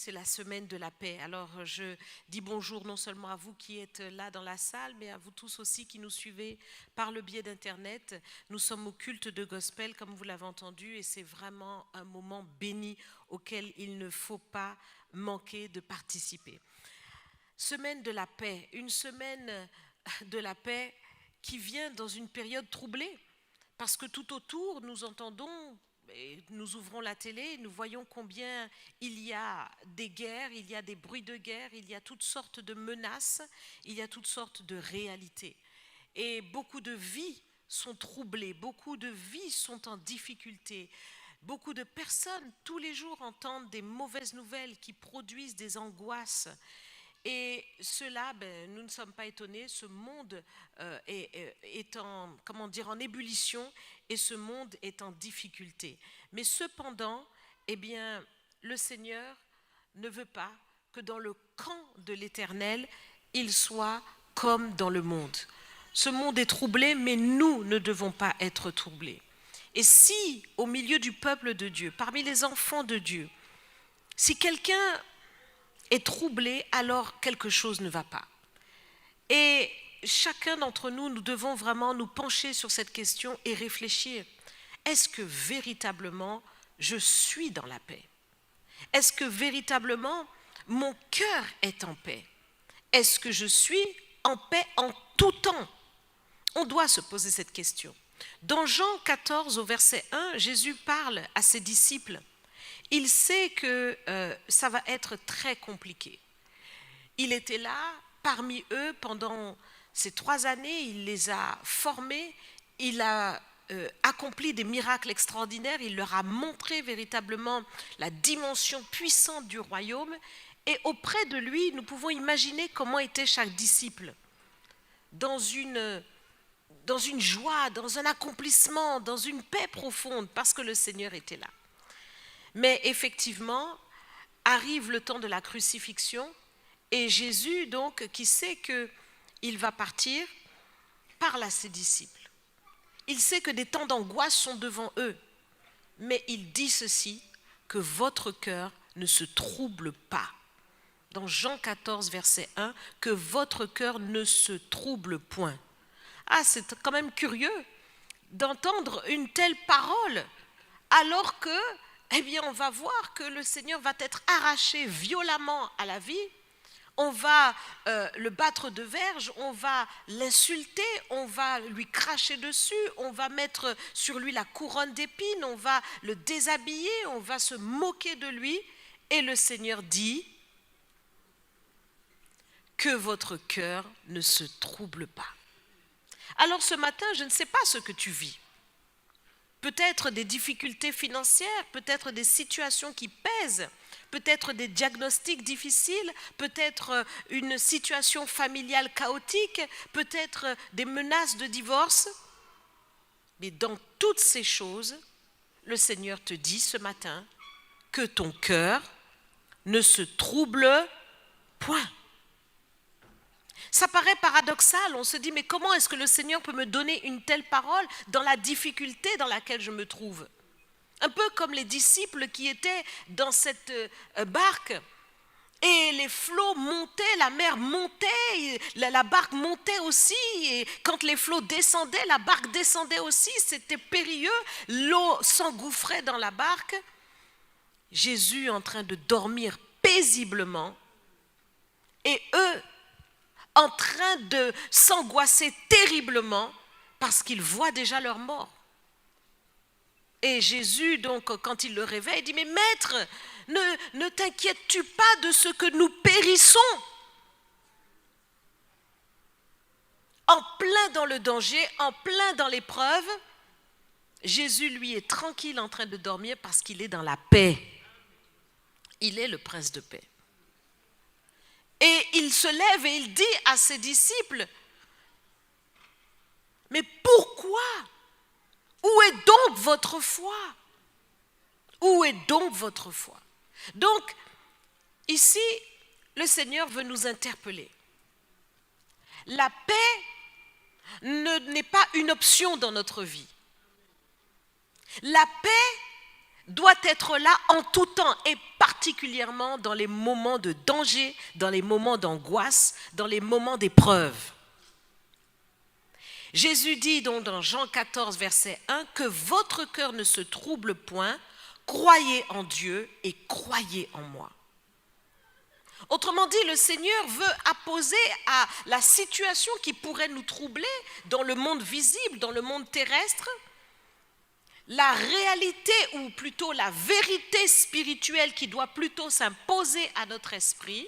c'est la semaine de la paix. Alors je dis bonjour non seulement à vous qui êtes là dans la salle, mais à vous tous aussi qui nous suivez par le biais d'Internet. Nous sommes au culte de gospel, comme vous l'avez entendu, et c'est vraiment un moment béni auquel il ne faut pas manquer de participer. Semaine de la paix, une semaine de la paix qui vient dans une période troublée, parce que tout autour, nous entendons, et nous ouvrons la télé, nous voyons combien il y a des guerres, il y a des bruits de guerre, il y a toutes sortes de menaces, il y a toutes sortes de réalités. Et beaucoup de vies sont troublées, beaucoup de vies sont en difficulté. Beaucoup de personnes, tous les jours, entendent des mauvaises nouvelles qui produisent des angoisses. Et cela, nous ne sommes pas étonnés, ce monde est en ébullition et ce monde est en difficulté. Mais cependant, eh bien, le Seigneur ne veut pas que dans le camp de l'Éternel, il soit comme dans le monde. Ce monde est troublé, mais nous ne devons pas être troublés. Et si, au milieu du peuple de Dieu, parmi les enfants de Dieu, si quelqu'un est troublé, alors quelque chose ne va pas. Et chacun d'entre nous, nous devons vraiment nous pencher sur cette question et réfléchir. Est-ce que véritablement je suis dans la paix? Est-ce que véritablement mon cœur est en paix? Est-ce que je suis en paix en tout temps? On doit se poser cette question. Dans Jean 14 au verset 1, Jésus parle à ses disciples. Il sait que ça va être très compliqué. Il était là, parmi eux, pendant ces 3 années, il les a formés, il a accompli des miracles extraordinaires, il leur a montré véritablement la dimension puissante du royaume, et auprès de lui, nous pouvons imaginer comment était chaque disciple, dans une joie, dans un accomplissement, dans une paix profonde, parce que le Seigneur était là. Mais effectivement, arrive le temps de la crucifixion et Jésus, donc, qui sait qu'il va partir, parle à ses disciples. Il sait que des temps d'angoisse sont devant eux, mais il dit ceci, que votre cœur ne se trouble pas. Dans Jean 14, verset 1, que votre cœur ne se trouble point. Ah, c'est quand même curieux d'entendre une telle parole, alors que eh bien, on va voir que le Seigneur va être arraché violemment à la vie. On va le battre de verge, on va l'insulter, on va lui cracher dessus, on va mettre sur lui la couronne d'épines, on va le déshabiller, on va se moquer de lui. Et le Seigneur dit que votre cœur ne se trouble pas. Alors ce matin, je ne sais pas ce que tu vis. Peut-être des difficultés financières, peut-être des situations qui pèsent, peut-être des diagnostics difficiles, peut-être une situation familiale chaotique, peut-être des menaces de divorce. Mais dans toutes ces choses, le Seigneur te dit ce matin que ton cœur ne se trouble point. Ça paraît paradoxal, on se dit mais comment est-ce que le Seigneur peut me donner une telle parole dans la difficulté dans laquelle je me trouve? Un peu comme les disciples qui étaient dans cette barque et les flots montaient, la mer montait, la barque montait aussi et quand les flots descendaient, la barque descendait aussi, c'était périlleux, l'eau s'engouffrait dans la barque. Jésus en train de dormir paisiblement et eux en train de s'angoisser terriblement parce qu'ils voient déjà leur mort. Et Jésus, donc, quand il le réveille, il dit, mais maître, ne t'inquiètes-tu pas de ce que nous périssons? En plein dans le danger, en plein dans l'épreuve, Jésus, lui, est tranquille en train de dormir parce qu'il est dans la paix. Il est le prince de paix. Et il se lève et il dit à ses disciples, mais pourquoi? Où est donc votre foi? Où est donc votre foi? Donc, ici, le Seigneur veut nous interpeller. La paix n'est pas une option dans notre vie. La paix doit être là en tout temps et particulièrement dans les moments de danger, dans les moments d'angoisse, dans les moments d'épreuve. Jésus dit donc dans Jean 14, verset 1, que votre cœur ne se trouble point, croyez en Dieu et croyez en moi. Autrement dit, le Seigneur veut apposer à la situation qui pourrait nous troubler dans le monde visible, dans le monde terrestre, la réalité ou plutôt la vérité spirituelle qui doit plutôt s'imposer à notre esprit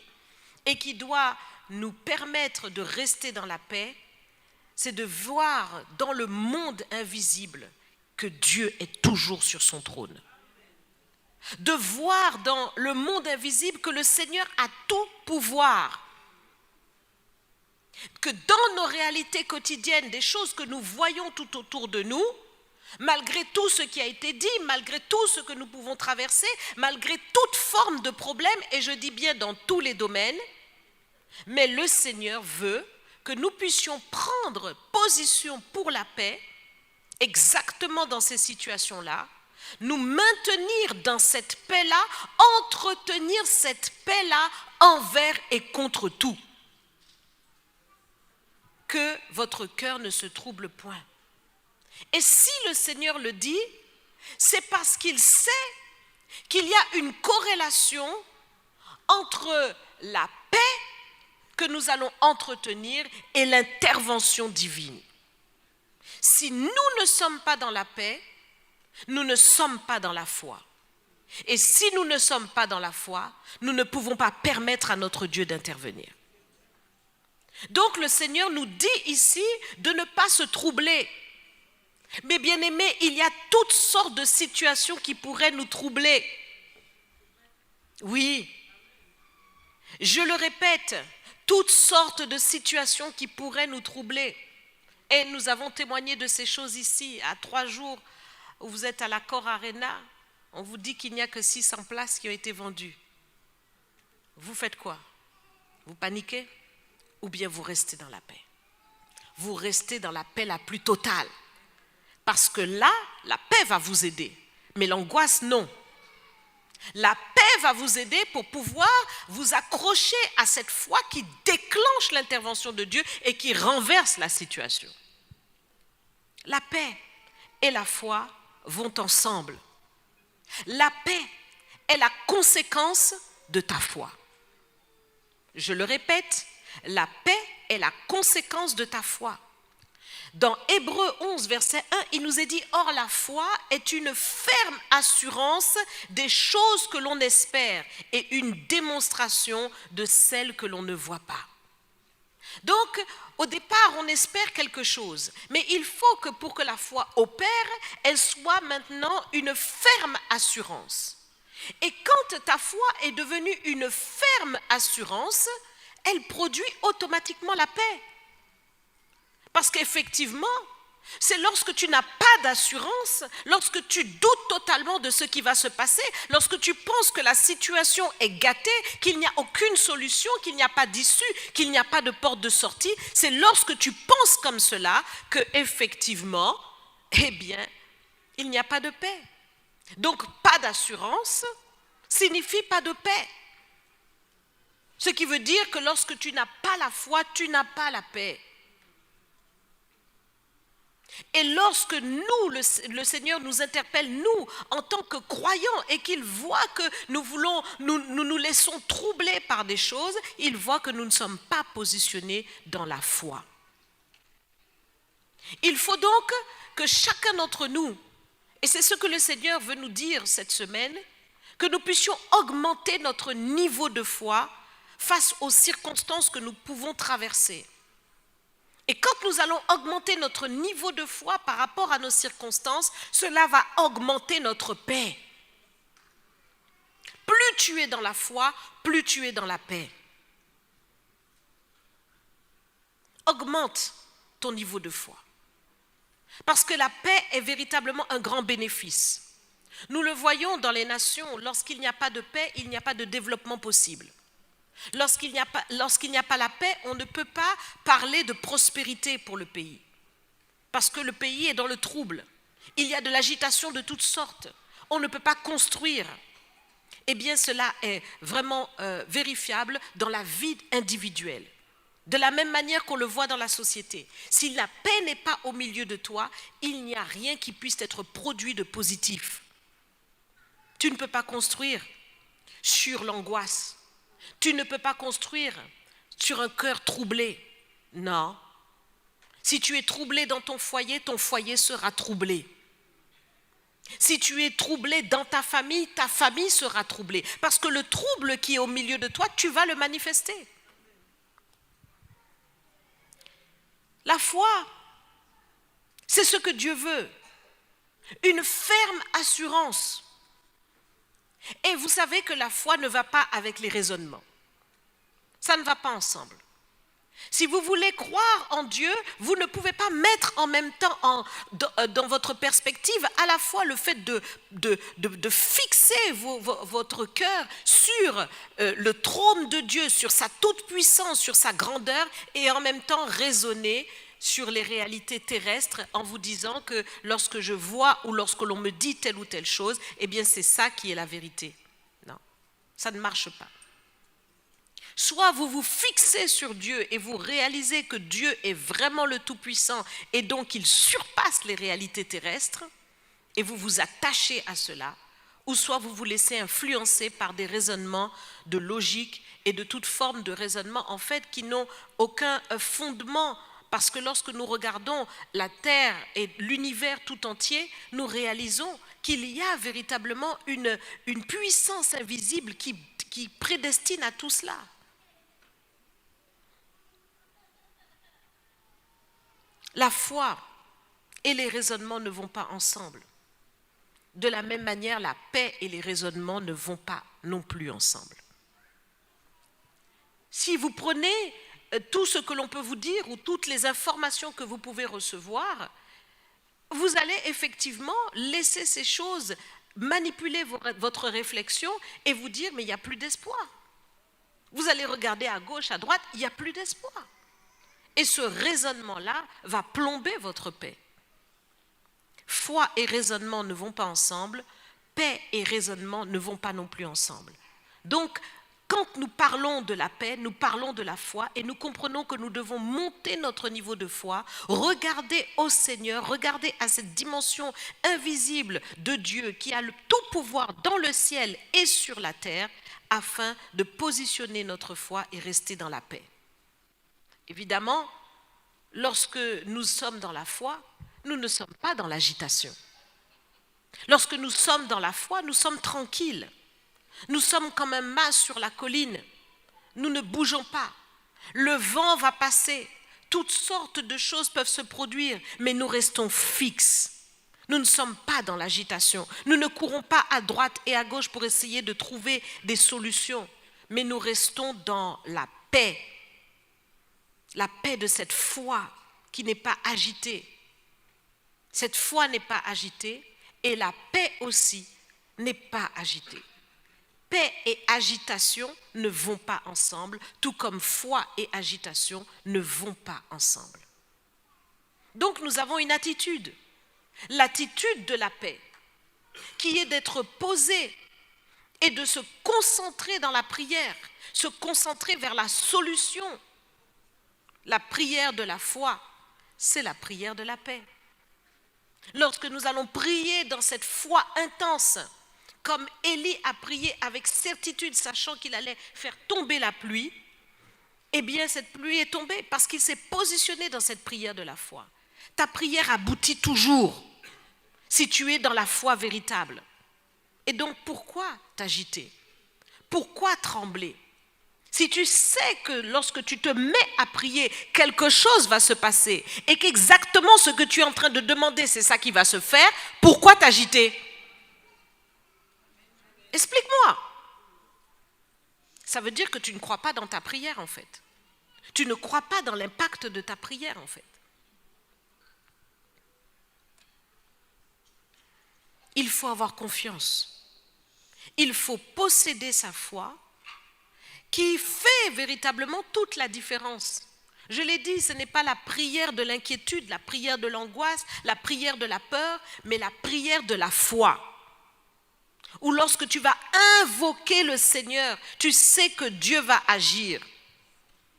et qui doit nous permettre de rester dans la paix, c'est de voir dans le monde invisible que Dieu est toujours sur son trône. De voir dans le monde invisible que le Seigneur a tout pouvoir. Que dans nos réalités quotidiennes, des choses que nous voyons tout autour de nous, malgré tout ce qui a été dit, malgré tout ce que nous pouvons traverser, malgré toute forme de problème, et je dis bien dans tous les domaines, mais le Seigneur veut que nous puissions prendre position pour la paix, exactement dans ces situations-là, nous maintenir dans cette paix-là, entretenir cette paix-là envers et contre tout. Que votre cœur ne se trouble point. Et si le Seigneur le dit, c'est parce qu'il sait qu'il y a une corrélation entre la paix que nous allons entretenir et l'intervention divine. Si nous ne sommes pas dans la paix, nous ne sommes pas dans la foi. Et si nous ne sommes pas dans la foi, nous ne pouvons pas permettre à notre Dieu d'intervenir. Donc le Seigneur nous dit ici de ne pas se troubler. Mais bien aimés, il y a toutes sortes de situations qui pourraient nous troubler. Oui, je le répète, toutes sortes de situations qui pourraient nous troubler. Et nous avons témoigné de ces choses ici, à 3 jours où vous êtes à l'Accor Arena, on vous dit qu'il n'y a que 600 places qui ont été vendues. Vous faites quoi? Vous paniquez? Ou bien vous restez dans la paix? Vous restez dans la paix la plus totale. Parce que là, la paix va vous aider. Mais l'angoisse, non. La paix va vous aider pour pouvoir vous accrocher à cette foi qui déclenche l'intervention de Dieu et qui renverse la situation. La paix et la foi vont ensemble. La paix est la conséquence de ta foi. Je le répète, la paix est la conséquence de ta foi. Dans Hébreux 11, verset 1, il nous est dit « Or la foi est une ferme assurance des choses que l'on espère et une démonstration de celles que l'on ne voit pas. » Donc, au départ, on espère quelque chose, mais il faut que pour que la foi opère, elle soit maintenant une ferme assurance. Et quand ta foi est devenue une ferme assurance, elle produit automatiquement la paix. Parce qu'effectivement, c'est lorsque tu n'as pas d'assurance, lorsque tu doutes totalement de ce qui va se passer, lorsque tu penses que la situation est gâtée, qu'il n'y a aucune solution, qu'il n'y a pas d'issue, qu'il n'y a pas de porte de sortie, c'est lorsque tu penses comme cela que effectivement, eh bien, il n'y a pas de paix. Donc, pas d'assurance signifie pas de paix. Ce qui veut dire que lorsque tu n'as pas la foi, tu n'as pas la paix. Et lorsque nous, le Seigneur nous interpelle, nous, en tant que croyants, et qu'il voit que nous laissons troubler par des choses, il voit que nous ne sommes pas positionnés dans la foi. Il faut donc que chacun d'entre nous, et c'est ce que le Seigneur veut nous dire cette semaine, que nous puissions augmenter notre niveau de foi face aux circonstances que nous pouvons traverser. Et quand nous allons augmenter notre niveau de foi par rapport à nos circonstances, cela va augmenter notre paix. Plus tu es dans la foi, plus tu es dans la paix. Augmente ton niveau de foi. Parce que la paix est véritablement un grand bénéfice. Nous le voyons dans les nations, lorsqu'il n'y a pas de paix, il n'y a pas de développement possible. Lorsqu'il n'y a pas la paix, on ne peut pas parler de prospérité pour le pays. Parce que le pays est dans le trouble. Il y a de l'agitation de toutes sortes. on ne peut pas construire. Eh bien, cela est vraiment vérifiable dans la vie individuelle. De la même manière qu'on le voit dans la société. Si la paix n'est pas au milieu de toi, il n'y a rien qui puisse être produit de positif. Tu ne peux pas construire sur l'angoisse. Tu ne peux pas construire sur un cœur troublé. Non. Si tu es troublé dans ton foyer sera troublé. Si tu es troublé dans ta famille sera troublée. Parce que le trouble qui est au milieu de toi, tu vas le manifester. La foi, c'est ce que Dieu veut. Une ferme assurance. Et vous savez que la foi ne va pas avec les raisonnements. Ça ne va pas ensemble. Si vous voulez croire en Dieu, vous ne pouvez pas mettre en même temps dans votre perspective à la fois le fait de fixer votre cœur sur le trône de Dieu, sur sa toute-puissance, sur sa grandeur, et en même temps raisonner sur les réalités terrestres en vous disant que lorsque je vois ou lorsque l'on me dit telle ou telle chose, eh bien c'est ça qui est la vérité. Non, ça ne marche pas. Soit vous vous fixez sur Dieu et vous réalisez que Dieu est vraiment le Tout-Puissant et donc il surpasse les réalités terrestres et vous vous attachez à cela, ou soit vous vous laissez influencer par des raisonnements de logique et de toute forme de raisonnement en fait qui n'ont aucun fondement, parce que lorsque nous regardons la Terre et l'univers tout entier, nous réalisons qu'il y a véritablement une puissance invisible qui prédestine à tout cela. La foi et les raisonnements ne vont pas ensemble. De la même manière, la paix et les raisonnements ne vont pas non plus ensemble. Si vous prenez tout ce que l'on peut vous dire ou toutes les informations que vous pouvez recevoir, vous allez effectivement laisser ces choses manipuler votre réflexion et vous dire mais il n'y a plus d'espoir. Vous allez regarder à gauche, à droite, il n'y a plus d'espoir. Et ce raisonnement-là va plomber votre paix. Foi et raisonnement ne vont pas ensemble, paix et raisonnement ne vont pas non plus ensemble. Donc, quand nous parlons de la paix, nous parlons de la foi et nous comprenons que nous devons monter notre niveau de foi, regarder au Seigneur, regarder à cette dimension invisible de Dieu qui a le tout pouvoir dans le ciel et sur la terre afin de positionner notre foi et rester dans la paix. Évidemment, lorsque nous sommes dans la foi, nous ne sommes pas dans l'agitation. Lorsque nous sommes dans la foi, nous sommes tranquilles. Nous sommes comme un mât sur la colline. Nous ne bougeons pas. Le vent va passer. Toutes sortes de choses peuvent se produire, mais nous restons fixes. Nous ne sommes pas dans l'agitation. Nous ne courons pas à droite et à gauche pour essayer de trouver des solutions, mais nous restons dans la paix. La paix de cette foi qui n'est pas agitée. Cette foi n'est pas agitée et la paix aussi n'est pas agitée. Paix et agitation ne vont pas ensemble, tout comme foi et agitation ne vont pas ensemble. Donc nous avons une attitude, l'attitude de la paix, qui est d'être posé et de se concentrer dans la prière, se concentrer vers la solution. La prière de la foi, c'est la prière de la paix. Lorsque nous allons prier dans cette foi intense, comme Élie a prié avec certitude, sachant qu'il allait faire tomber la pluie, eh bien cette pluie est tombée parce qu'il s'est positionné dans cette prière de la foi. Ta prière aboutit toujours si tu es dans la foi véritable. Et donc pourquoi t'agiter? Pourquoi trembler? Si tu sais que lorsque tu te mets à prier, quelque chose va se passer et qu'exactement ce que tu es en train de demander, c'est ça qui va se faire, pourquoi t'agiter? Explique-moi. Ça veut dire que tu ne crois pas dans ta prière en fait. Tu ne crois pas dans l'impact de ta prière en fait. Il faut avoir confiance. Il faut posséder sa foi qui fait véritablement toute la différence. Je l'ai dit, ce n'est pas la prière de l'inquiétude, la prière de l'angoisse, la prière de la peur, mais la prière de la foi. ou lorsque tu vas invoquer le Seigneur, tu sais que Dieu va agir.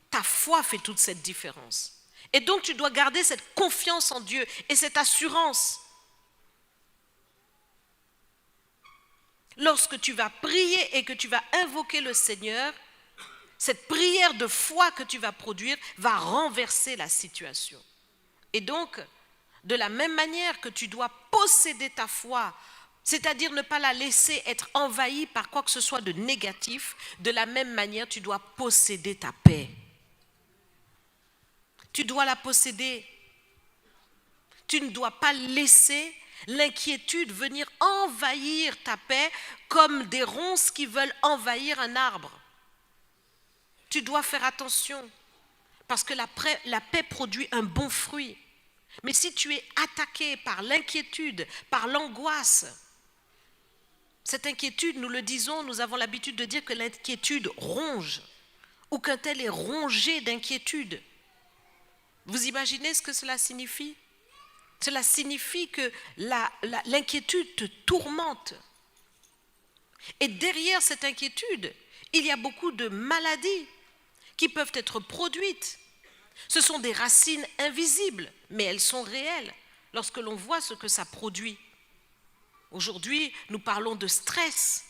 Ta foi fait toute cette différence. Et donc tu dois garder cette confiance en Dieu et cette assurance. Lorsque tu vas prier et que tu vas invoquer le Seigneur, cette prière de foi que tu vas produire va renverser la situation. Et donc, de la même manière que tu dois posséder ta foi, c'est-à-dire ne pas la laisser être envahie par quoi que ce soit de négatif, de la même manière, tu dois posséder ta paix. Tu dois la posséder. Tu ne dois pas laisser l'inquiétude venir envahir ta paix comme des ronces qui veulent envahir un arbre. Tu dois faire attention parce que la paix produit un bon fruit. Mais si tu es attaqué par l'inquiétude, par l'angoisse, cette inquiétude, nous le disons, nous avons l'habitude de dire que l'inquiétude ronge ou qu'un tel est rongé d'inquiétude. Vous imaginez ce que cela signifie? Cela signifie que l'inquiétude te tourmente. Et derrière cette inquiétude, il y a beaucoup de maladies qui peuvent être produites. Ce sont des racines invisibles, mais elles sont réelles lorsque l'on voit ce que ça produit. Aujourd'hui, nous parlons de stress,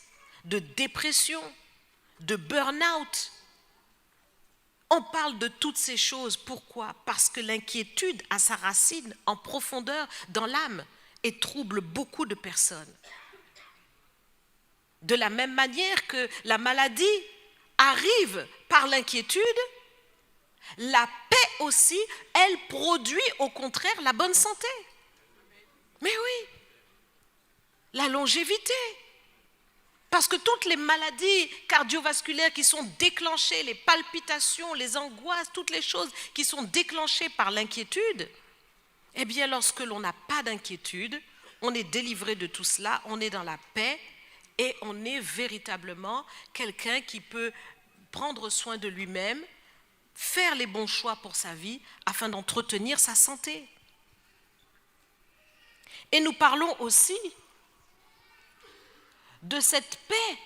de dépression, de burn-out. On parle de toutes ces choses. Pourquoi? Parce que l'inquiétude a sa racine en profondeur dans l'âme et trouble beaucoup de personnes. De la même manière que la maladie arrive par l'inquiétude, la paix aussi, elle produit au contraire la bonne santé. Mais oui, la longévité. Parce que toutes les maladies cardiovasculaires qui sont déclenchées, les palpitations, les angoisses, toutes les choses qui sont déclenchées par l'inquiétude, eh bien lorsque l'on n'a pas d'inquiétude, on est délivré de tout cela, on est dans la paix et on est véritablement quelqu'un qui peut prendre soin de lui-même, faire les bons choix pour sa vie afin d'entretenir sa santé. Et nous parlons aussi de cette paix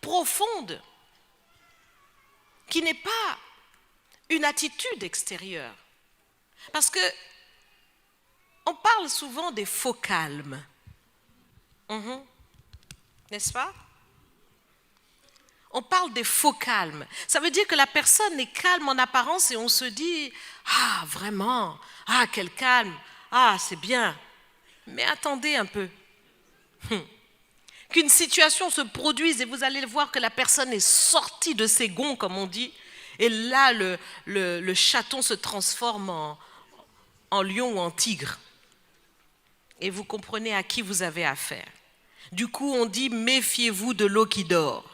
profonde qui n'est pas une attitude extérieure. Parce que on parle souvent des faux calmes. N'est-ce pas? On parle des faux calmes. Ça veut dire que la personne est calme en apparence et on se dit « Ah, vraiment? Ah, quel calme! Ah, c'est bien! » Mais attendez un peu. Qu'une situation se produise et vous allez voir que la personne est sortie de ses gonds, comme on dit, et là, le chaton se transforme en lion ou en tigre. Et vous comprenez à qui vous avez affaire. Du coup, on dit « Méfiez-vous de l'eau qui dort ».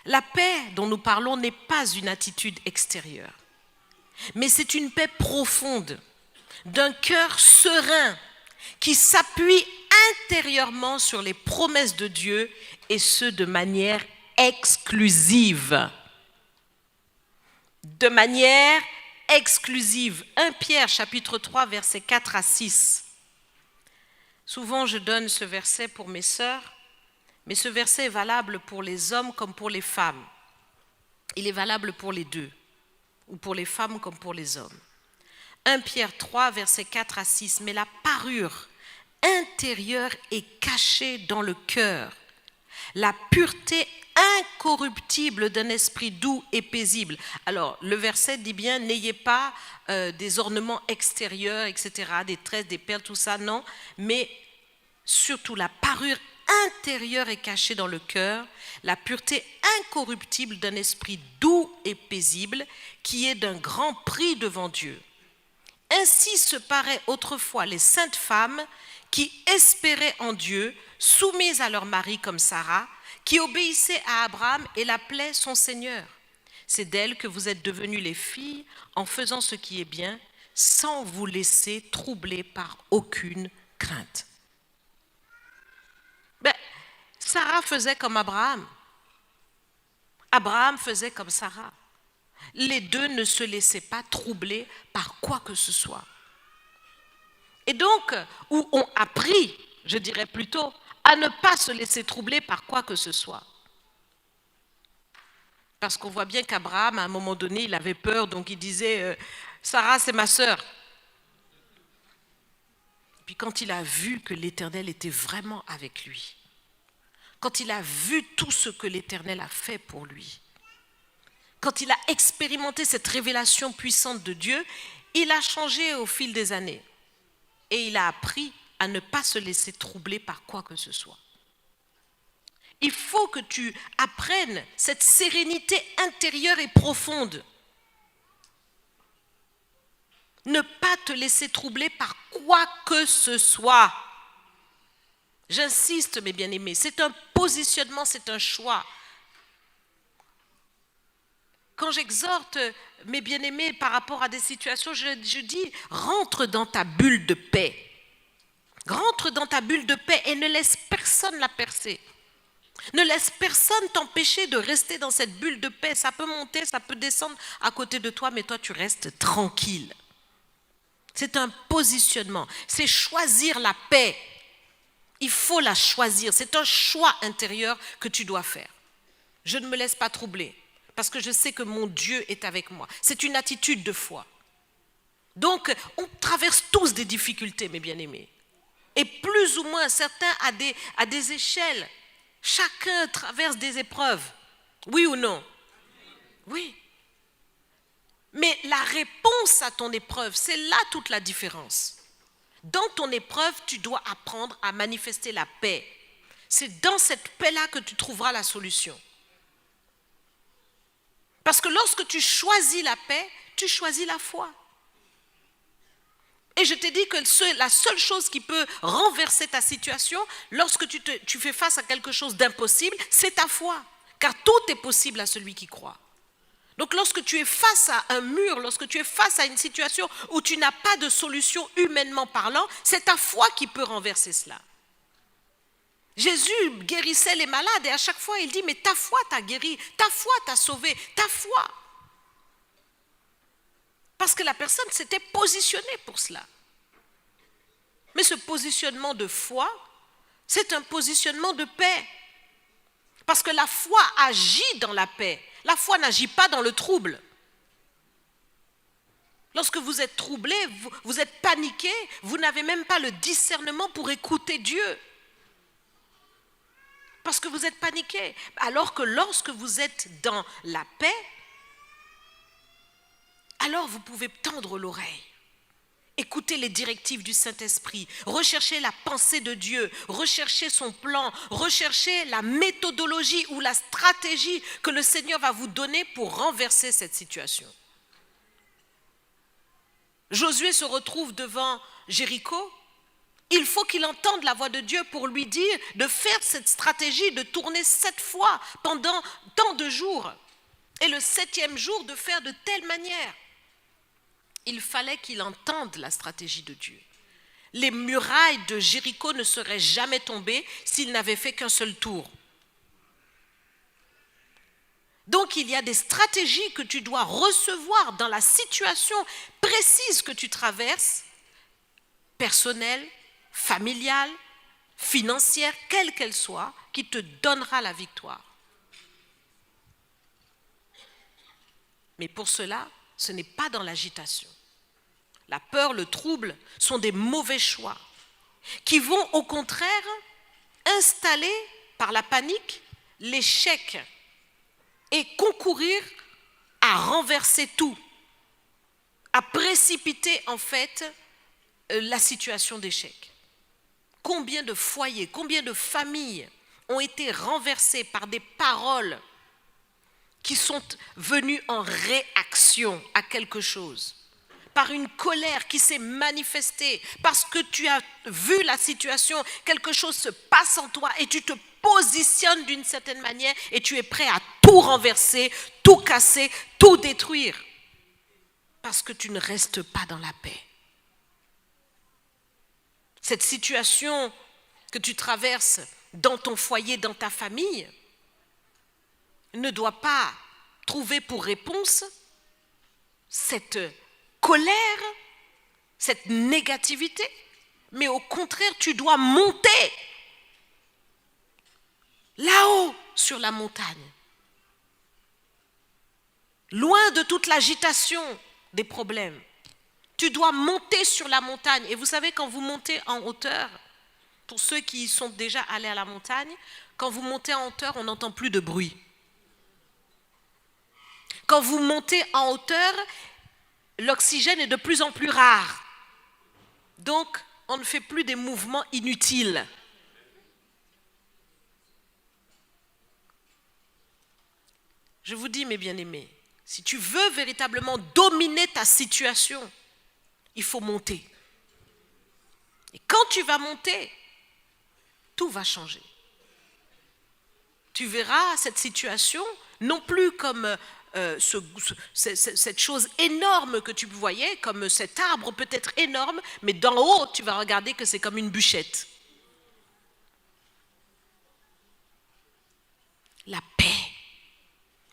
La paix dont nous parlons n'est pas une attitude extérieure, mais c'est une paix profonde, d'un cœur serein, qui s'appuie intérieurement sur les promesses de Dieu et ce de manière exclusive. De manière exclusive. 1 Pierre chapitre 3 versets 4 à 6. Souvent je donne ce verset pour mes sœurs, mais ce verset est valable pour les hommes comme pour les femmes. Il est valable pour les deux, ou pour les femmes comme pour les hommes. 1 Pierre 3, versets 4 à 6. Mais la parure intérieure est cachée dans le cœur. La pureté incorruptible d'un esprit doux et paisible. Alors, le verset dit bien, n'ayez pas des ornements extérieurs, etc., des tresses, des perles, tout ça, non. Mais surtout, la parure intérieure est cachée dans le cœur, la pureté incorruptible d'un esprit doux et paisible, qui est d'un grand prix devant Dieu. Ainsi se paraient autrefois les saintes femmes qui espéraient en Dieu, soumises à leur mari comme Sarah, qui obéissaient à Abraham et l'appelaient son Seigneur. C'est d'elles que vous êtes devenues les filles en faisant ce qui est bien, sans vous laisser troubler par aucune crainte. Sarah faisait comme Abraham. Abraham faisait comme Sarah. Les deux ne se laissaient pas troubler par quoi que ce soit. Et donc, où ont appris, je dirais plutôt, à ne pas se laisser troubler par quoi que ce soit. Parce qu'on voit bien qu'Abraham, à un moment donné, il avait peur, donc il disait, Sarah, c'est ma sœur. Puis quand il a vu que l'Éternel était vraiment avec lui, quand il a vu tout ce que l'Éternel a fait pour lui, quand il a expérimenté cette révélation puissante de Dieu, il a changé au fil des années. Et il a appris à ne pas se laisser troubler par quoi que ce soit. Il faut que tu apprennes cette sérénité intérieure et profonde. Ne pas te laisser troubler par quoi que ce soit. J'insiste, mes bien-aimés, c'est un positionnement, c'est un choix. Quand j'exhorte mes bien-aimés par rapport à des situations, je dis, rentre dans ta bulle de paix. Rentre dans ta bulle de paix et ne laisse personne la percer. Ne laisse personne t'empêcher de rester dans cette bulle de paix. Ça peut monter, ça peut descendre à côté de toi, mais toi, tu restes tranquille. C'est un positionnement. C'est choisir la paix. Il faut la choisir. C'est un choix intérieur que tu dois faire. Je ne me laisse pas troubler parce que je sais que mon Dieu est avec moi. C'est une attitude de foi. Donc, on traverse tous des difficultés, mes bien-aimés. Et plus ou moins, certains à des échelles. Chacun traverse des épreuves. Oui ou non? Oui. Mais la réponse à ton épreuve, c'est là toute la différence. Dans ton épreuve, tu dois apprendre à manifester la paix. C'est dans cette paix-là que tu trouveras la solution. Parce que lorsque tu choisis la paix, tu choisis la foi. Et je t'ai dit que la seule chose qui peut renverser ta situation, lorsque tu fais face à quelque chose d'impossible, c'est ta foi. Car tout est possible à celui qui croit. Donc lorsque tu es face à un mur, lorsque tu es face à une situation où tu n'as pas de solution humainement parlant, c'est ta foi qui peut renverser cela. Jésus guérissait les malades et à chaque fois il dit, mais ta foi t'a guéri, ta foi t'a sauvé, ta foi. Parce que la personne s'était positionnée pour cela. Mais ce positionnement de foi, c'est un positionnement de paix. Parce que la foi agit dans la paix. La foi n'agit pas dans le trouble. Lorsque vous êtes troublé, vous êtes paniqué, vous n'avez même pas le discernement pour écouter Dieu. Parce que vous êtes paniqué. Alors que lorsque vous êtes dans la paix, alors vous pouvez tendre l'oreille. Écoutez les directives du Saint-Esprit, recherchez la pensée de Dieu, recherchez son plan, recherchez la méthodologie ou la stratégie que le Seigneur va vous donner pour renverser cette situation. Josué se retrouve devant Jéricho. Il faut qu'il entende la voix de Dieu pour lui dire de faire cette stratégie, de tourner 7 fois pendant tant de jours. Et le 7e jour, de faire de telle manière. Il fallait qu'il entende la stratégie de Dieu. Les murailles de Jéricho ne seraient jamais tombées s'il n'avait fait qu'un seul tour. Donc il y a des stratégies que tu dois recevoir dans la situation précise que tu traverses, personnelle, familiale, financière, quelle qu'elle soit, qui te donnera la victoire. Mais pour cela, ce n'est pas dans l'agitation. La peur, le trouble sont des mauvais choix qui vont au contraire installer par la panique l'échec et concourir à renverser tout, à précipiter en fait la situation d'échec. Combien de foyers, combien de familles ont été renversées par des paroles qui sont venues en réaction à quelque chose, par une colère qui s'est manifestée, parce que tu as vu la situation, quelque chose se passe en toi et tu te positionnes d'une certaine manière et tu es prêt à tout renverser, tout casser, tout détruire, parce que tu ne restes pas dans la paix. Cette situation que tu traverses dans ton foyer, dans ta famille, ne doit pas trouver pour réponse cette colère, cette négativité, Mais au contraire, tu dois monter là-haut sur la montagne. Loin de toute l'agitation des problèmes. Tu dois monter sur la montagne. Et vous savez, quand vous montez en hauteur, pour ceux qui sont déjà allés à la montagne, quand vous montez en hauteur, on n'entend plus de bruit. Quand vous montez en hauteur, l'oxygène est de plus en plus rare. Donc, on ne fait plus des mouvements inutiles. Je vous dis, mes bien-aimés, si tu veux véritablement dominer ta situation, il faut monter. Et quand tu vas monter, tout va changer. Tu verras cette situation non plus comme cette chose énorme que tu voyais, comme cet arbre peut-être énorme, mais d'en haut, tu vas regarder que c'est comme une bûchette. La paix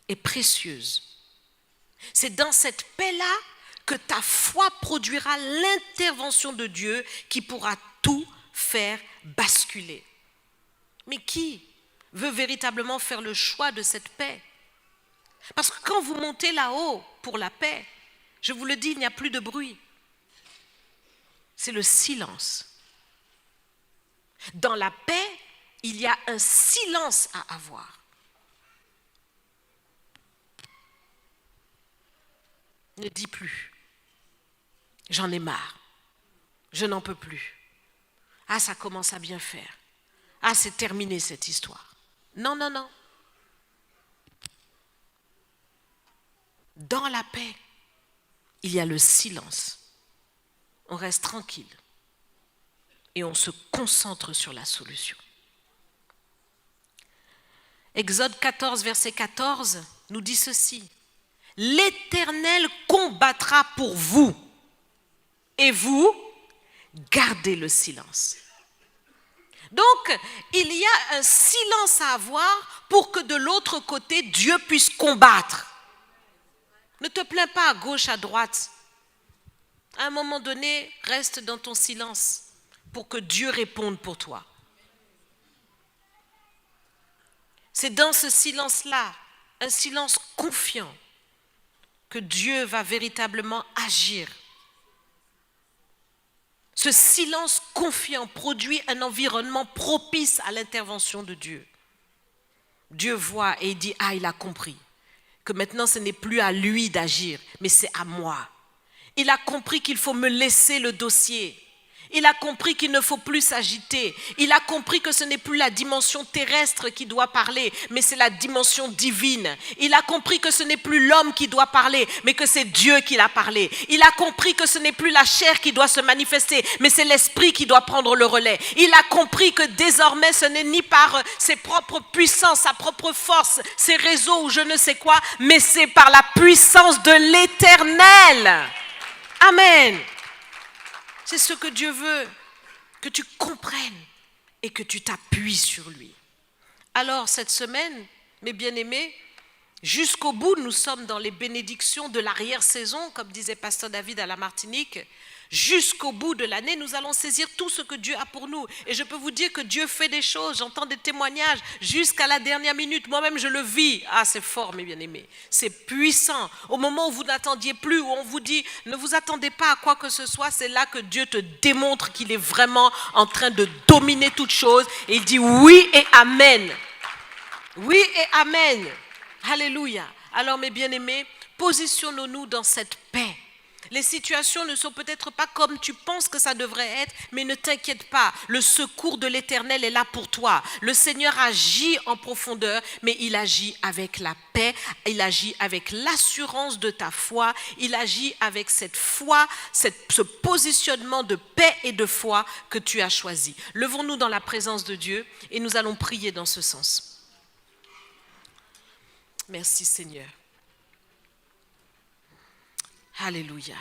est précieuse. C'est dans cette paix-là que ta foi produira l'intervention de Dieu qui pourra tout faire basculer. Mais qui veut véritablement faire le choix de cette paix? Parce que quand vous montez là-haut pour la paix, je vous le dis, il n'y a plus de bruit. C'est le silence. Dans la paix, il y a un silence à avoir. Ne dis plus. J'en ai marre. Je n'en peux plus. Ah, ça commence à bien faire. Ah, c'est terminé cette histoire. Non, non, non. Dans la paix, il y a le silence. On reste tranquille et on se concentre sur la solution. Exode 14, verset 14 nous dit ceci. L'Éternel combattra pour vous et vous gardez le silence. Donc, il y a un silence à avoir pour que de l'autre côté, Dieu puisse combattre. Ne te plains pas à gauche, à droite. À un moment donné, reste dans ton silence pour que Dieu réponde pour toi. C'est dans ce silence-là, un silence confiant, que Dieu va véritablement agir. Ce silence confiant produit un environnement propice à l'intervention de Dieu. Dieu voit et il dit, ah, il a compris que maintenant ce n'est plus à lui d'agir, mais c'est à moi. Il a compris qu'il faut me laisser le dossier. Il a compris qu'il ne faut plus s'agiter. Il a compris que ce n'est plus la dimension terrestre qui doit parler, mais c'est la dimension divine. Il a compris que ce n'est plus l'homme qui doit parler, mais que c'est Dieu qui l'a parlé. Il a compris que ce n'est plus la chair qui doit se manifester, mais c'est l'esprit qui doit prendre le relais. Il a compris que désormais ce n'est ni par ses propres puissances, sa propre force, ses réseaux ou je ne sais quoi, mais c'est par la puissance de l'Éternel. Amen. C'est ce que Dieu veut, que tu comprennes et que tu t'appuies sur lui. Alors cette semaine, mes bien-aimés, jusqu'au bout, nous sommes dans les bénédictions de l'arrière-saison, comme disait Pasteur David à la Martinique. Jusqu'au bout de l'année, nous allons saisir tout ce que Dieu a pour nous. Et je peux vous dire que Dieu fait des choses, j'entends des témoignages jusqu'à la dernière minute. Moi-même, je le vis. Ah, c'est fort, mes bien-aimés. C'est puissant. Au moment où vous n'attendiez plus, où on vous dit, ne vous attendez pas à quoi que ce soit, c'est là que Dieu te démontre qu'il est vraiment en train de dominer toutes choses. Et il dit oui et amen. Oui et amen. Alléluia. Alors, mes bien-aimés, positionnons-nous dans cette paix. Les situations ne sont peut-être pas comme tu penses que ça devrait être, mais ne t'inquiète pas, le secours de l'Éternel est là pour toi. Le Seigneur agit en profondeur, mais il agit avec la paix, il agit avec l'assurance de ta foi, il agit avec cette foi, ce positionnement de paix et de foi que tu as choisi. Levons-nous dans la présence de Dieu et nous allons prier dans ce sens. Merci Seigneur. Alléluia.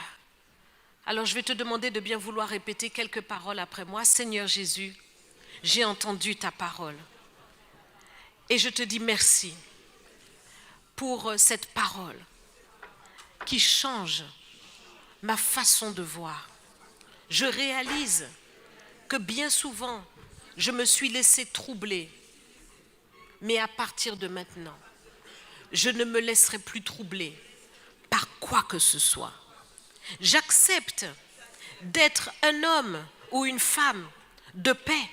Alors je vais te demander de bien vouloir répéter quelques paroles après moi. Seigneur Jésus, j'ai entendu ta parole. Et je te dis merci pour cette parole qui change ma façon de voir. Je réalise que bien souvent, je me suis laissé troubler. Mais à partir de maintenant, je ne me laisserai plus troubler par quoi que ce soit. J'accepte d'être un homme ou une femme de paix.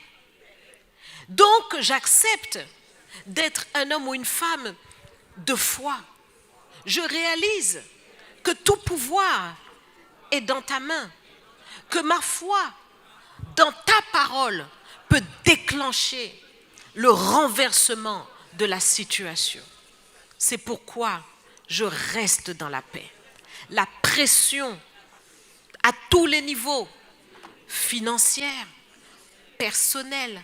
Donc, j'accepte d'être un homme ou une femme de foi. Je réalise que tout pouvoir est dans ta main, que ma foi dans ta parole peut déclencher le renversement de la situation. C'est pourquoi je reste dans la paix. La pression à tous les niveaux, financière, personnelle,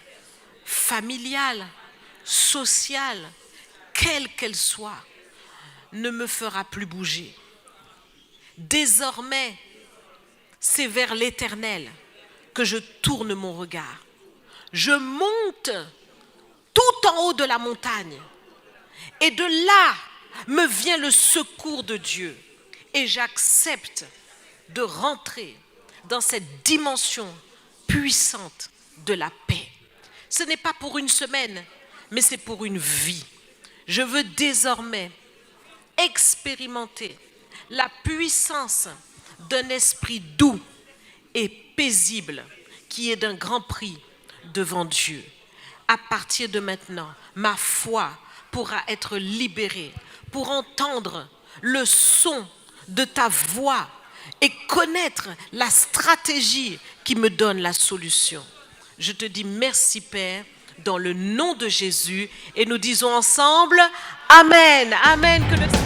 familiale, sociale, quelle qu'elle soit, ne me fera plus bouger. Désormais, c'est vers l'Éternel que je tourne mon regard. Je monte tout en haut de la montagne et de là me vient le secours de Dieu et j'accepte de rentrer dans cette dimension puissante de la paix. Ce n'est pas pour une semaine, mais c'est pour une vie. Je veux désormais expérimenter la puissance d'un esprit doux et paisible qui est d'un grand prix devant Dieu. À partir de maintenant, ma foi pourra être libérée pour entendre le son de ta voix et connaître la stratégie qui me donne la solution. Je te dis merci Père, dans le nom de Jésus, et nous disons ensemble Amen. Amen. Que le